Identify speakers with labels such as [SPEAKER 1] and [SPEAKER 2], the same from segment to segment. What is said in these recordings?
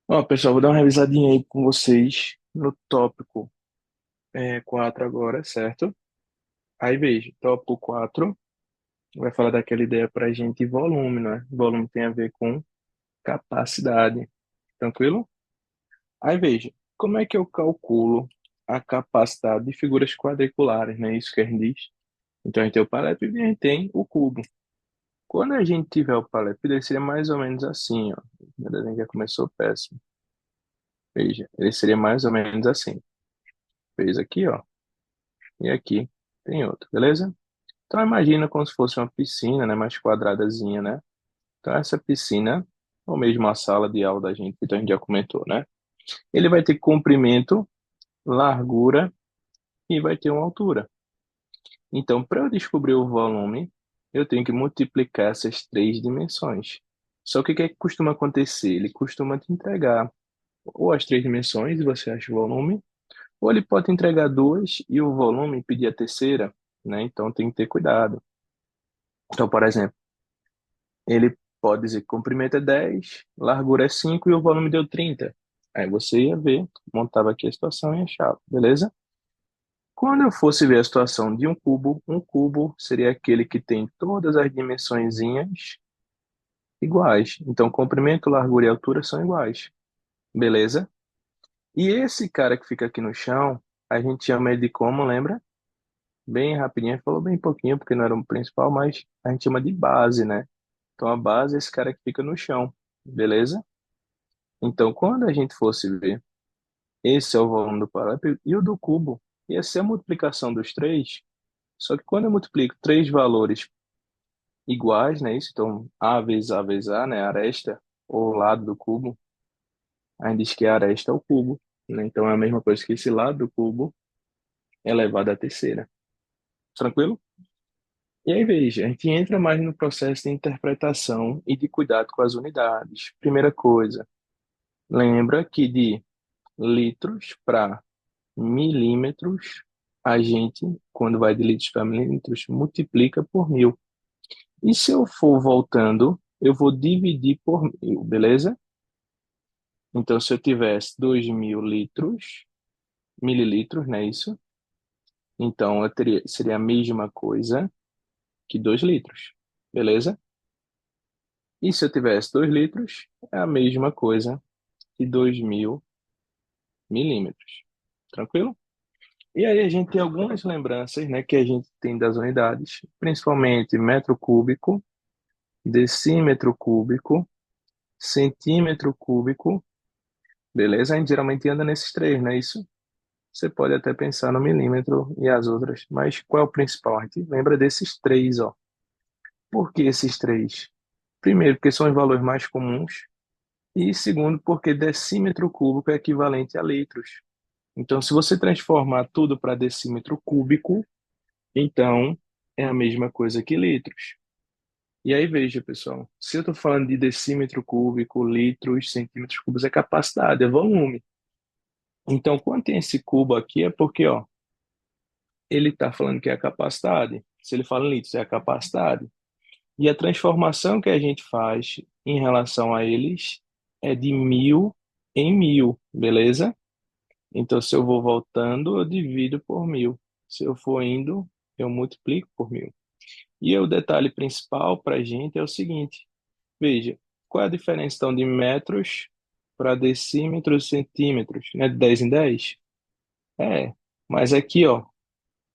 [SPEAKER 1] Ó, pessoal, vou dar uma revisadinha aí com vocês no tópico 4 agora, certo? Aí veja, tópico 4 vai falar daquela ideia pra gente de volume, né? Volume tem a ver com capacidade, tranquilo? Aí veja, como é que eu calculo a capacidade de figuras quadriculares, né? Isso que a gente diz. Então a gente tem o paralelepípedo e a gente tem o cubo. Quando a gente tiver o paralelepípedo, ele seria mais ou menos assim, ó. Meu desenho já começou péssimo. Veja, ele seria mais ou menos assim. Fez aqui, ó. E aqui tem outro, beleza? Então imagina como se fosse uma piscina, né, mais quadradazinha, né? Então essa piscina, ou mesmo a sala de aula da gente, que a gente já comentou, né? Ele vai ter comprimento, largura e vai ter uma altura. Então, para eu descobrir o volume, eu tenho que multiplicar essas três dimensões. Só que o que é que costuma acontecer? Ele costuma te entregar ou as três dimensões e você acha o volume, ou ele pode te entregar duas e o volume pedir a terceira, né? Então tem que ter cuidado. Então, por exemplo, ele pode dizer que comprimento é 10, largura é 5 e o volume deu 30. Aí você ia ver, montava aqui a situação e achava, beleza? Quando eu fosse ver a situação de um cubo seria aquele que tem todas as dimensõezinhas iguais. Então, comprimento, largura e altura são iguais, beleza? E esse cara que fica aqui no chão, a gente chama ele de como, lembra? Bem rapidinho, a gente falou bem pouquinho, porque não era o principal, mas a gente chama de base, né? Então, a base é esse cara que fica no chão, beleza? Então, quando a gente fosse ver, esse é o volume do paralelepípedo e o do cubo ia ser a multiplicação dos três, só que quando eu multiplico três valores iguais, né, isso, então A vezes A, né, aresta, ou lado do cubo, a gente diz que a aresta é o cubo, né, então é a mesma coisa que esse lado do cubo elevado à terceira, tranquilo? E aí, veja, a gente entra mais no processo de interpretação e de cuidado com as unidades. Primeira coisa, lembra que de litros para milímetros, a gente, quando vai de litros para milímetros, multiplica por mil. E se eu for voltando, eu vou dividir por mil, beleza? Então, se eu tivesse 2.000 litros, mililitros, não é isso? Então, seria a mesma coisa que 2 litros, beleza? E se eu tivesse 2 litros, é a mesma coisa que 2.000 milímetros. Tranquilo? E aí a gente tem algumas lembranças, né, que a gente tem das unidades, principalmente metro cúbico, decímetro cúbico, centímetro cúbico, beleza? A gente geralmente anda nesses três, né? Isso você pode até pensar no milímetro e as outras, mas qual é o principal? A gente lembra desses três, ó. Por que esses três? Primeiro, porque são os valores mais comuns, e segundo, porque decímetro cúbico é equivalente a litros. Então, se você transformar tudo para decímetro cúbico, então é a mesma coisa que litros. E aí veja, pessoal, se eu estou falando de decímetro cúbico, litros, centímetros cúbicos, é capacidade, é volume. Então, quando tem esse cubo aqui, é porque, ó, ele está falando que é a capacidade. Se ele fala em litros, é a capacidade. E a transformação que a gente faz em relação a eles é de mil em mil, beleza? Então, se eu vou voltando, eu divido por mil. Se eu for indo, eu multiplico por mil. E o detalhe principal para a gente é o seguinte: veja, qual é a diferença então de metros para decímetros, centímetros, né? De 10 em 10? É, mas aqui, ó,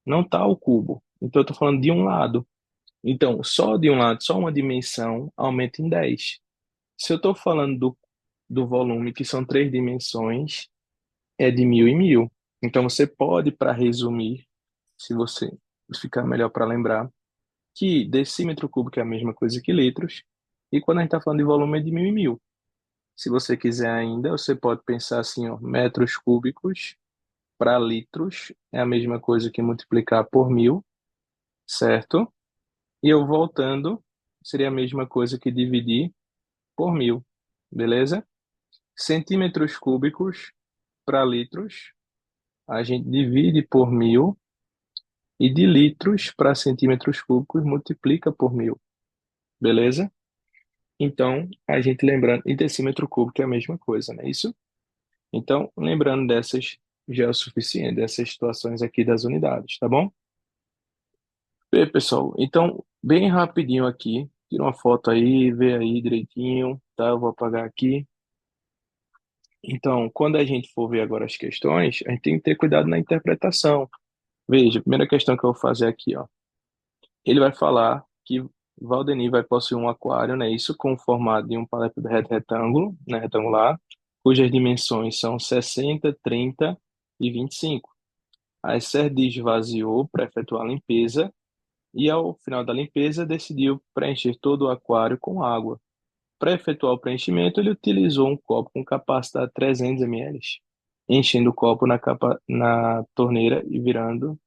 [SPEAKER 1] não está o cubo. Então, eu estou falando de um lado. Então, só de um lado, só uma dimensão aumenta em 10. Se eu estou falando do volume, que são três dimensões, é de mil em mil. Então, você pode, para resumir, se você ficar melhor para lembrar, que decímetro cúbico é a mesma coisa que litros, e quando a gente está falando de volume é de mil em mil. Se você quiser ainda, você pode pensar assim, ó, metros cúbicos para litros é a mesma coisa que multiplicar por mil, certo? E eu voltando, seria a mesma coisa que dividir por mil, beleza? Centímetros cúbicos para litros, a gente divide por mil, e de litros para centímetros cúbicos multiplica por mil, beleza? Então, a gente lembrando, e decímetro cúbico é a mesma coisa, não é isso? Então, lembrando dessas, já é o suficiente, dessas situações aqui das unidades, tá bom? Bem, pessoal, então, bem rapidinho aqui, tira uma foto aí, vê aí direitinho, tá? Eu vou apagar aqui. Então, quando a gente for ver agora as questões, a gente tem que ter cuidado na interpretação. Veja, a primeira questão que eu vou fazer aqui, ó. Ele vai falar que Valdemir vai possuir um aquário, né? Isso com o formato de um paralelepípedo retângulo, né? Retangular, cujas dimensões são 60, 30 e 25. A Serdi esvaziou para efetuar a limpeza e, ao final da limpeza, decidiu preencher todo o aquário com água. Para efetuar o preenchimento, ele utilizou um copo com capacidade de 300 ml, enchendo o copo na torneira e virando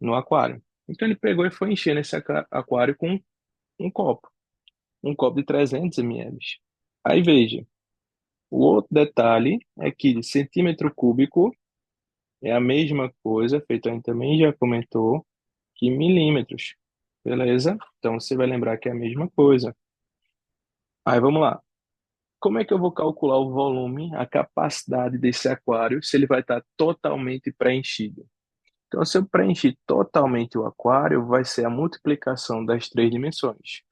[SPEAKER 1] no aquário. Então ele pegou e foi enchendo esse aquário com um copo de 300 ml. Aí veja, o outro detalhe é que centímetro cúbico é a mesma coisa, feito a gente também já comentou, que milímetros, beleza? Então você vai lembrar que é a mesma coisa. Aí vamos lá. Como é que eu vou calcular o volume, a capacidade desse aquário, se ele vai estar totalmente preenchido? Então, se eu preencher totalmente o aquário, vai ser a multiplicação das três dimensões: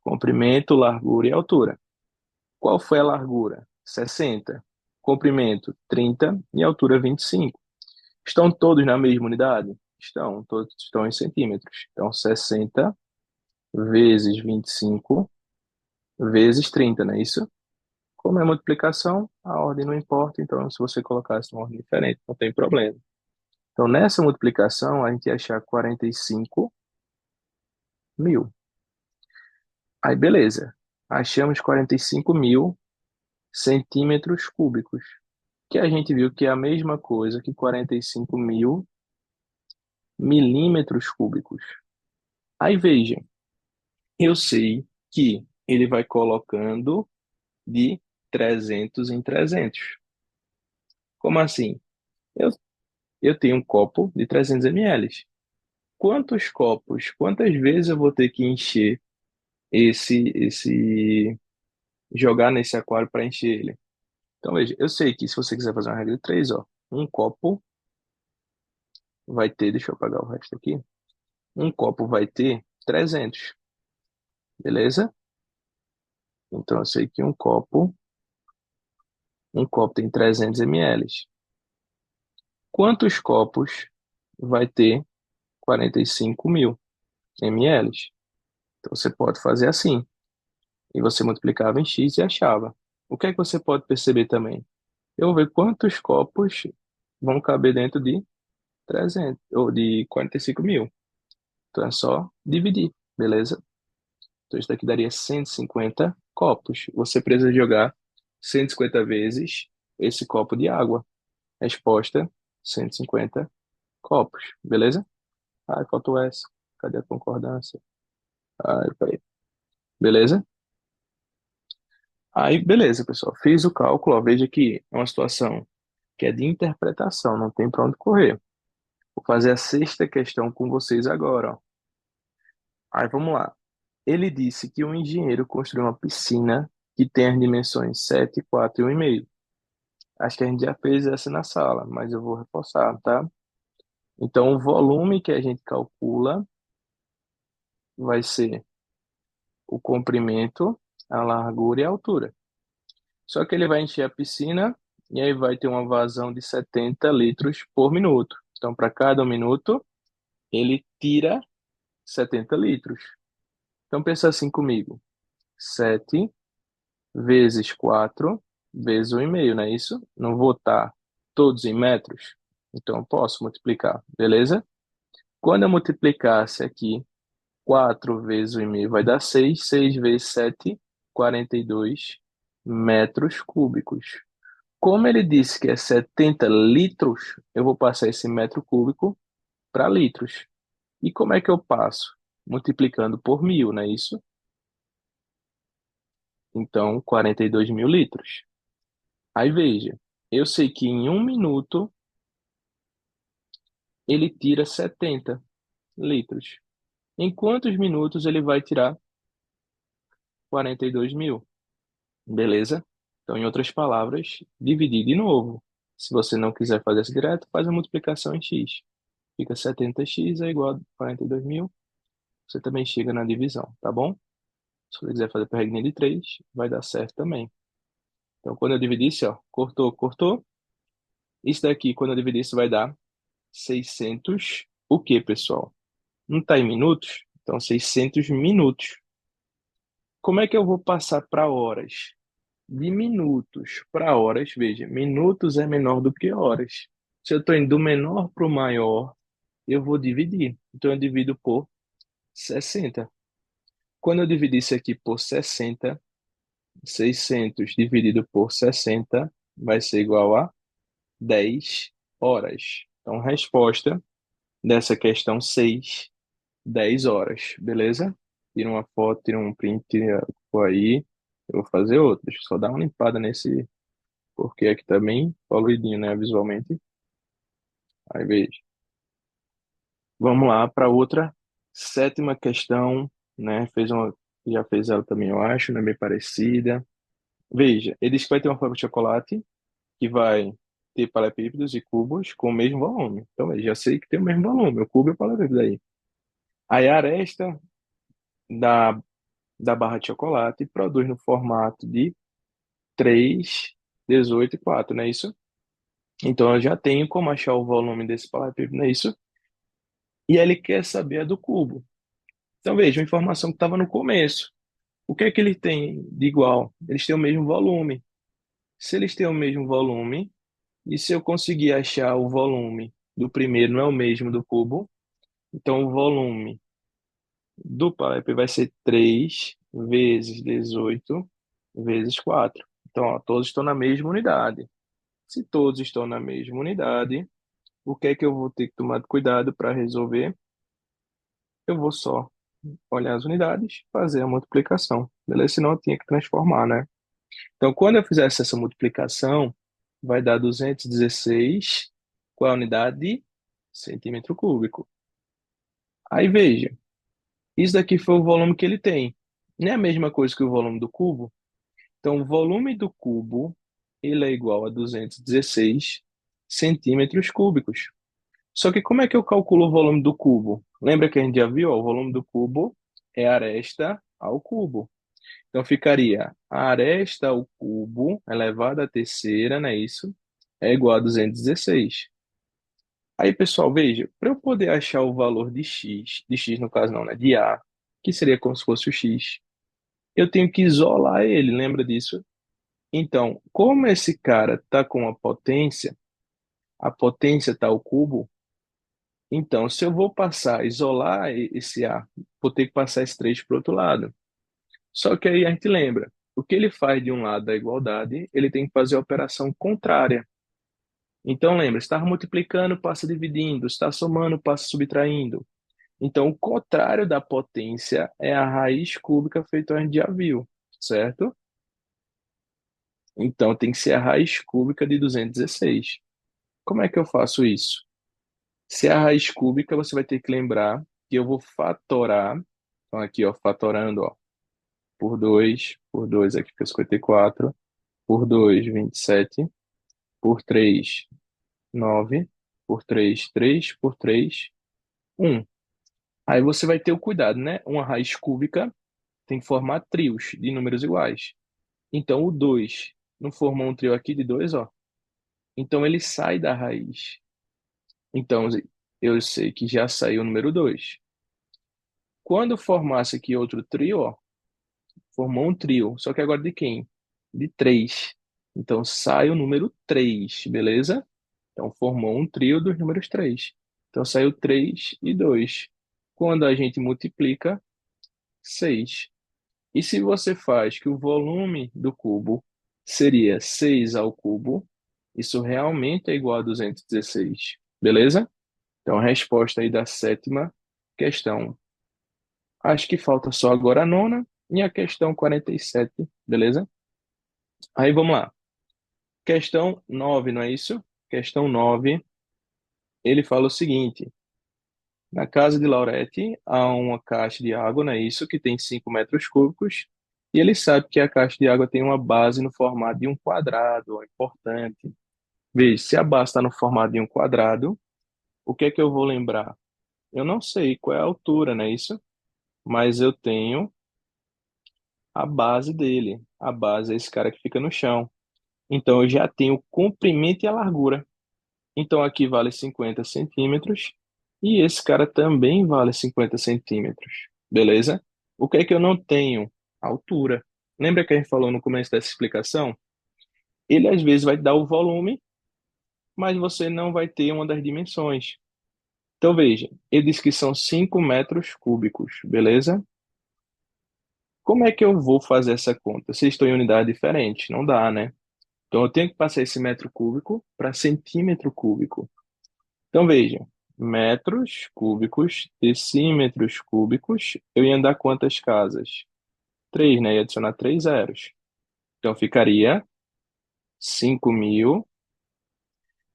[SPEAKER 1] comprimento, largura e altura. Qual foi a largura? 60. Comprimento, 30 e altura, 25. Estão todos na mesma unidade? Estão, todos estão em centímetros. Então, 60 vezes 25 vezes 30, não é isso? Como é multiplicação, a ordem não importa, então se você colocasse uma ordem diferente, não tem problema. Então, nessa multiplicação, a gente ia achar 45.000. Aí, beleza. Achamos 45.000 centímetros cúbicos, que a gente viu que é a mesma coisa que 45.000 milímetros cúbicos. Aí, veja, eu sei que ele vai colocando de 300 em 300. Como assim? Eu, eu tenho um copo de 300 ml. Quantos copos, quantas vezes eu vou ter que encher jogar nesse aquário para encher ele? Então, veja, eu sei que se você quiser fazer uma regra de três, ó, um copo vai ter, deixa eu apagar o resto aqui, um copo vai ter 300, beleza? Então, eu sei que um copo tem 300 ml. Quantos copos vai ter 45.000 ml? Então, você pode fazer assim, e você multiplicava em x e achava. O que é que você pode perceber também? Eu vou ver quantos copos vão caber dentro de 300 ou de 45.000. Então é só dividir, beleza? Então isso daqui daria 150 copos. Você precisa jogar 150 vezes esse copo de água. Resposta: 150 copos, beleza? Ai, faltou essa. Cadê a concordância? Ai, peraí. Beleza? Aí, beleza, pessoal. Fiz o cálculo, ó. Veja que é uma situação que é de interpretação, não tem para onde correr. Vou fazer a sexta questão com vocês agora, ó. Aí vamos lá. Ele disse que um engenheiro construiu uma piscina que tem as dimensões 7, 4 e 1,5. Acho que a gente já fez essa na sala, mas eu vou reforçar, tá? Então, o volume que a gente calcula vai ser o comprimento, a largura e a altura. Só que ele vai encher a piscina e aí vai ter uma vazão de 70 litros por minuto. Então, para cada um minuto, ele tira 70 litros. Então, pensa assim comigo. 7 vezes 4 vezes 1,5, não é isso? Não vou estar todos em metros, então eu posso multiplicar, beleza? Quando eu multiplicasse aqui 4 vezes 1,5 vai dar 6, 6 vezes 7, 42 metros cúbicos. Como ele disse que é 70 litros, eu vou passar esse metro cúbico para litros. E como é que eu passo? Multiplicando por 1.000, não é isso? Então, 42.000 litros. Aí veja, eu sei que em um minuto ele tira 70 litros. Em quantos minutos ele vai tirar 42.000? Beleza? Então, em outras palavras, dividir de novo. Se você não quiser fazer isso direto, faz a multiplicação em x. Fica 70x é igual a 42.000. Você também chega na divisão, tá bom? Se você quiser fazer para regrinha de 3, vai dar certo também. Então, quando eu dividir isso, ó, cortou, cortou. Isso daqui, quando eu dividir isso, vai dar 600. O quê, pessoal? Não está em minutos? Então, 600 minutos. Como é que eu vou passar para horas? De minutos para horas, veja, minutos é menor do que horas. Se eu estou indo do menor para o maior, eu vou dividir. Então, eu divido por 60. Quando eu dividir isso aqui por 60, 600 dividido por 60 vai ser igual a 10 horas. Então, resposta dessa questão 6, 10 horas, beleza? Tira uma foto, tira um print, tira aí. Eu vou fazer outra. Deixa eu só dar uma limpada nesse, porque aqui tá bem poluidinho, né, visualmente. Aí veja. Vamos lá para outra sétima questão, né? Já fez ela também, eu acho, né? Bem parecida. Veja, ele diz que vai ter uma fábrica de chocolate que vai ter paralelepípedos e cubos com o mesmo volume. Então, eu já sei que tem o mesmo volume, o cubo e o paralelepípedo aí. Aí a aresta da, da barra de chocolate produz no formato de 3, 18 e 4, não é isso? Então, eu já tenho como achar o volume desse paralelepípedo, não é isso? E ele quer saber a do cubo. Então, veja, uma informação que estava no começo. O que é que ele tem de igual? Eles têm o mesmo volume. Se eles têm o mesmo volume, e se eu conseguir achar o volume do primeiro não é o mesmo do cubo, então o volume do paralelepípedo vai ser 3 vezes 18 vezes 4. Então, ó, todos estão na mesma unidade. Se todos estão na mesma unidade, o que é que eu vou ter que tomar cuidado para resolver? Eu vou só olhar as unidades, fazer a multiplicação, beleza? Senão eu tinha que transformar, né? Então, quando eu fizesse essa multiplicação, vai dar 216 com a unidade de centímetro cúbico. Aí veja, isso daqui foi o volume que ele tem. Não é a mesma coisa que o volume do cubo? Então, o volume do cubo, ele é igual a 216 centímetros cúbicos. Só que como é que eu calculo o volume do cubo? Lembra que a gente já viu, ó, o volume do cubo é a aresta ao cubo. Então ficaria a aresta ao cubo elevado à terceira, não é isso? É igual a 216. Aí, pessoal, veja, para eu poder achar o valor de x no caso não, né? De A, que seria como se fosse o x, eu tenho que isolar ele, lembra disso? Então, como esse cara está com a potência está ao cubo, então, se eu vou passar, isolar esse A, vou ter que passar esse 3 para o outro lado. Só que aí a gente lembra, o que ele faz de um lado da igualdade, ele tem que fazer a operação contrária. Então lembra, está multiplicando, passa dividindo, está somando, passa subtraindo. Então o contrário da potência é a raiz cúbica feito a gente já viu, certo? Então tem que ser a raiz cúbica de 216. Como é que eu faço isso? Se é a raiz cúbica, você vai ter que lembrar que eu vou fatorar, então aqui ó, fatorando ó, por 2 aqui fica 54, por 2, 27, por 3, 9, por 3, 3, por 3, 1. Aí você vai ter o cuidado, né? Uma raiz cúbica tem que formar trios de números iguais. Então, o 2 não formou um trio aqui de 2, ó. Então, ele sai da raiz. Então, eu sei que já saiu o número 2. Quando formasse aqui outro trio, ó, formou um trio. Só que agora de quem? De 3. Então, sai o número 3, beleza? Então, formou um trio dos números 3. Então, saiu 3 e 2. Quando a gente multiplica, 6. E se você faz que o volume do cubo seria 6 ao cubo, isso realmente é igual a 216. Beleza? Então, a resposta aí da sétima questão. Acho que falta só agora a nona e a questão 47. Beleza? Aí vamos lá. Questão 9, não é isso? Questão 9. Ele fala o seguinte: na casa de Laurete há uma caixa de água, não é isso? Que tem 5 metros cúbicos E ele sabe que a caixa de água tem uma base no formato de um quadrado, ó, importante. Veja, se a base está no formato de um quadrado, o que é que eu vou lembrar? Eu não sei qual é a altura, não é isso? Mas eu tenho a base dele. A base é esse cara que fica no chão. Então eu já tenho o comprimento e a largura. Então aqui vale 50 centímetros e esse cara também vale 50 centímetros. Beleza? O que é que eu não tenho? Altura. Lembra que a gente falou no começo dessa explicação? Ele às vezes vai dar o volume, mas você não vai ter uma das dimensões. Então veja, ele diz que são 5 metros cúbicos, beleza? Como é que eu vou fazer essa conta? Se estou em unidade diferente, não dá, né? Então eu tenho que passar esse metro cúbico para centímetro cúbico. Então veja, metros cúbicos, decímetros cúbicos, eu ia dar quantas casas? Três, né? Ia adicionar três zeros. Então ficaria 5.000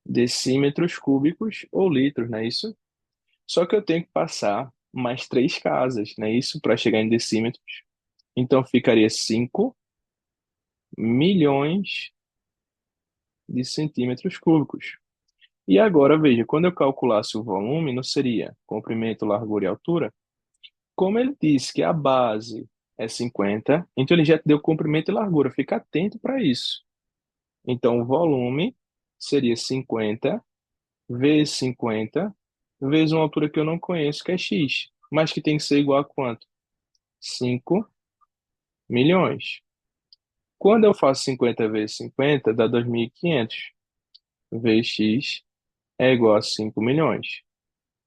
[SPEAKER 1] decímetros cúbicos ou litros, não é isso? Só que eu tenho que passar mais três casas, não é isso? Para chegar em decímetros. Então ficaria 5 milhões de centímetros cúbicos. E agora, veja, quando eu calculasse o volume, não seria comprimento, largura e altura? Como ele disse que a base é 50, então ele já te deu comprimento e largura. Fica atento para isso. Então, o volume seria 50 vezes 50 vezes uma altura que eu não conheço, que é x, mas que tem que ser igual a quanto? 5 milhões. Quando eu faço 50 vezes 50, dá 2.500. Vezes x é igual a 5 milhões.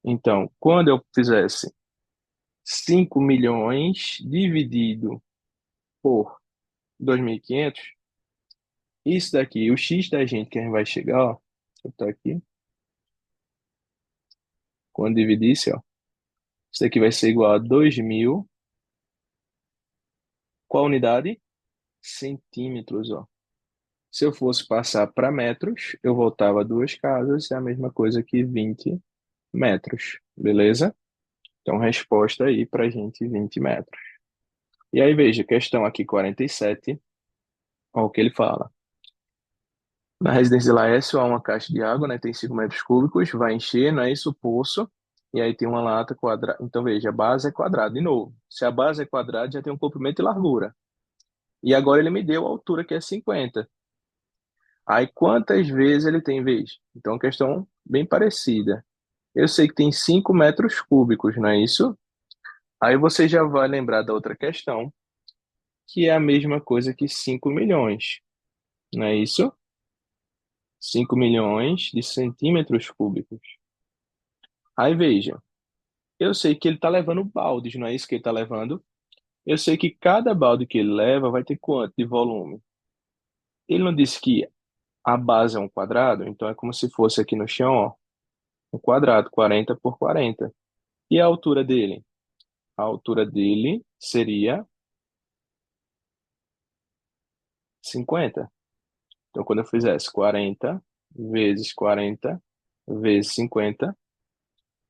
[SPEAKER 1] Então, quando eu fizesse 5 milhões dividido por 2.500, isso daqui, o x da gente que a gente vai chegar, ó, eu tô aqui, quando dividir isso, ó, isso daqui vai ser igual a 2.000, qual unidade? Centímetros, ó. Se eu fosse passar para metros, eu voltava duas casas, é a mesma coisa que 20 metros, beleza? Então, resposta aí pra gente, 20 metros. E aí, veja, questão aqui 47, ó, o que ele fala. Na residência de Laércio há uma caixa de água, né? Tem 5 metros cúbicos, vai encher, não é isso? O poço. E aí tem uma lata quadrada. Então, veja, a base é quadrada. De novo, se a base é quadrada, já tem um comprimento e largura. E agora ele me deu a altura, que é 50. Aí, quantas vezes ele tem vez? Então, questão bem parecida. Eu sei que tem 5 metros cúbicos, não é isso? Aí você já vai lembrar da outra questão, que é a mesma coisa que 5 milhões, não é isso? 5 milhões de centímetros cúbicos. Aí veja, eu sei que ele está levando baldes, não é isso que ele está levando? Eu sei que cada balde que ele leva vai ter quanto de volume? Ele não disse que a base é um quadrado, então é como se fosse aqui no chão, ó, um quadrado, 40 por 40. E a altura dele? A altura dele seria 50. Então, quando eu fizesse 40 vezes 40 vezes 50,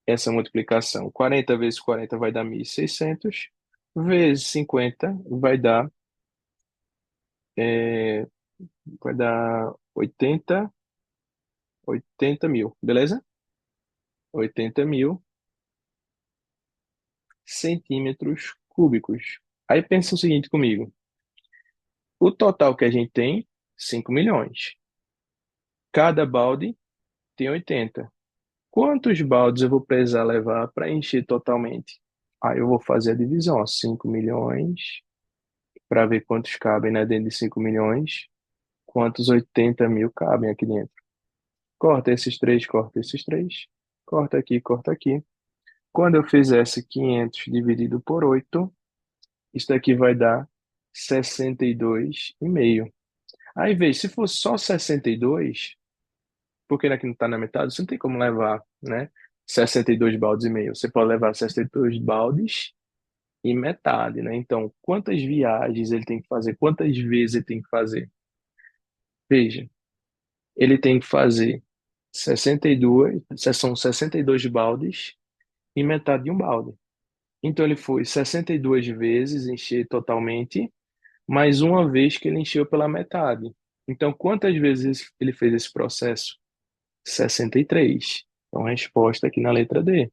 [SPEAKER 1] essa multiplicação, 40 vezes 40 vai dar 1.600, vezes 50 é, vai dar 80 mil, beleza? 80.000 centímetros cúbicos. Aí pensa o seguinte comigo, o total que a gente tem, 5 milhões. Cada balde tem 80. Quantos baldes eu vou precisar levar para encher totalmente? Aí eu vou fazer a divisão, ó, 5 milhões, para ver quantos cabem, né, dentro de 5 milhões, quantos 80.000 cabem aqui dentro. Corta esses três, corta aqui, corta aqui. Quando eu fizesse 500 dividido por 8, isso daqui vai dar 62,5. Aí, veja, se for só 62, porque aqui não está na metade, você não tem como levar, né? 62 baldes e meio. Você pode levar 62 baldes e metade, né? Então, quantas viagens ele tem que fazer? Quantas vezes ele tem que fazer? Veja, ele tem que fazer 62, são 62 baldes e metade de um balde. Então, ele foi 62 vezes encher totalmente, mais uma vez que ele encheu pela metade. Então, quantas vezes ele fez esse processo? 63. Então, a resposta aqui na letra D.